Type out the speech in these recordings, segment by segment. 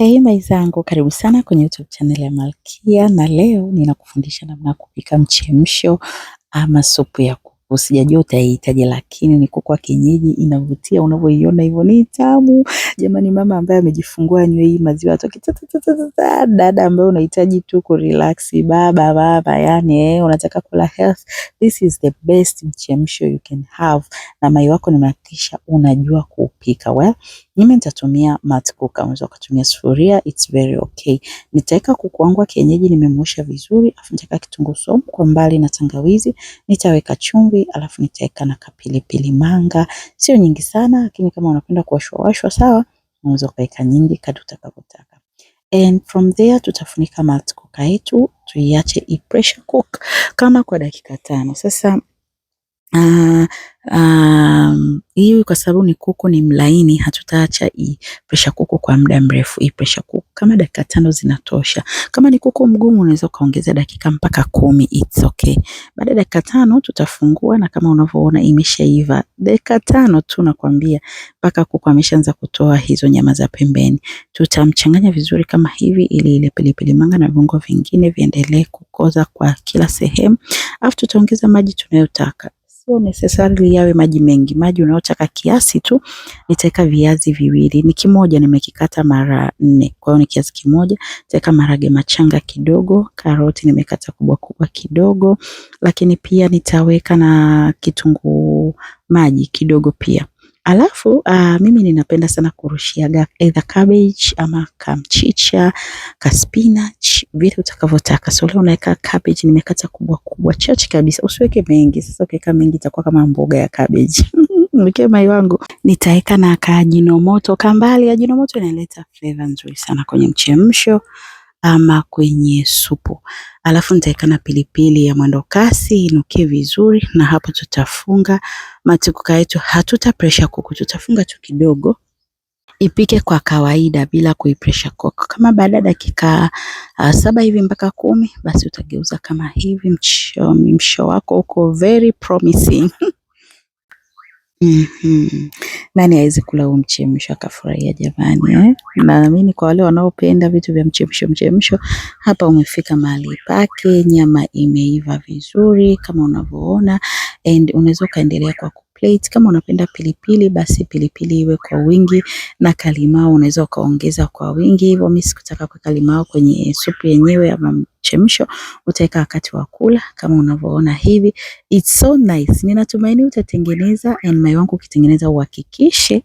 Hey maizangu, karibu sana kwenye YouTube channel ya Malkia, na leo ninakufundisha namna ya kupika mchemsho ama supu ya kuku. Sijajua utaihitaji, lakini ni kuku wa kienyeji, inavutia unavyoiona hivyo, ni tamu. Jamani, mama ambaye amejifungua anywe hii maziwa atoke. Dada ambaye unahitaji tu ku relax, baba yani unataka kula health, this is the best mchemsho you can have. Na mai wako nimehakikisha unajua kupika. Well, mimi nitatumia mat cooker, unaweza kutumia sufuria, it's very okay. Nitaweka kuku wangu wa kienyeji, nimemosha vizuri, afu nitaweka kitunguu saumu kwa mbali na tangawizi, nitaweka chumvi, alafu nitaweka na kapilipili manga, sio nyingi sana, lakini kama unapenda kuwashwa sawa, unaweza kuweka nyingi kadri utakavyotaka. And from there tutafunika mat cooker yetu, tuiache i pressure cook kama kwa dakika 5. Sasa hii kwa sababu ni kuku ni mlaini, hatutaacha hii pressure cook kwa muda mrefu. Hii pressure cook kama dakika 5 zinatosha. Kama ni kuku mgumu unaweza kaongeza dakika mpaka 10, it's okay. Baada ya dakika 5 tutafungua, na kama unavyoona imeshaiva. Dakika 5 tu nakwambia, mpaka kuku ameshaanza kutoa hizo nyama za pembeni. Tutamchanganya vizuri kama hivi, ili ile pilipili manga na viungo vingine viendelee kukoza kwa kila sehemu. Alafu tutaongeza maji tunayotaka. Sio necessarily yawe maji mengi, maji unayotaka kiasi tu. Nitaweka viazi viwili, ni kimoja nimekikata mara 4, kwa hiyo ni kiasi kimoja. Nitaweka maharage machanga kidogo, karoti nimekata kubwa kubwa kidogo, lakini pia nitaweka na kitunguu maji kidogo pia. Alafu mimi ninapenda sana kurushiaga either cabbage ama kamchicha, ka spinach, vitu utakavyotaka. So leo naweka cabbage, nimekata kubwa kubwa chache kabisa, usiweke mengi. Sasa ukiweka mengi itakuwa kama mboga ya cabbage. Mke mai wangu, nitaweka na ajinomoto kambali. Ajinomoto inaleta flavor nzuri sana kwenye mchemsho ama kwenye supu. Alafu nitaweka na pilipili ya mwendo kasi inukie vizuri, na hapo tutafunga matukuka yetu. Hatuta pressure cook, tutafunga tu kidogo ipike kwa kawaida bila pressure cook. Kama baada dakika 7 hivi mpaka 10, basi utageuza kama hivi. Mchemsho wako uko very promising. Nani hawezi kula huu mchemsho akafurahia jamani, Naamini kwa wale wanaopenda vitu vya mchemsho, hapa umefika mahali pake. Nyama imeiva vizuri kama unavyoona, and unaweza kaendelea kwa plate. Kama unapenda pilipili, basi pilipili iwe kwa wingi, na kalimao unaweza kaongeza kwa wingi. Hivyo mimi sikutaka kwa kalimao kwenye supu yenyewe ama mchemsho, utaweka wakati wa kula kama unavyoona hivi. It's so nice. Ninatumaini utatengeneza, and mai wangu ukitengeneza uhakikishe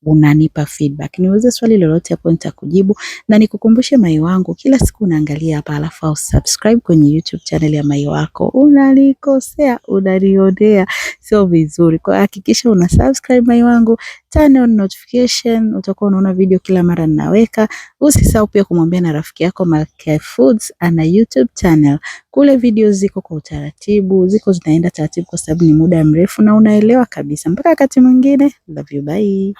unanipa feedback. Niulize swali lolote hapo nitakujibu, na nikukumbushe mai wangu, kila siku unaangalia hapa alafu au subscribe kwenye YouTube channel ya mai wako. Unalikosea, unalionea, sio vizuri. Kwa hakikisha una subscribe mai wangu, turn on notification, utakuwa unaona video kila mara ninaweka. Usisahau pia kumwambia na rafiki yako Malkia Foods ana YouTube channel. Kule video ziko kwa utaratibu, ziko zinaenda taratibu kwa sababu ni muda mrefu na unaelewa kabisa. Mpaka wakati mwingine, love you, bye.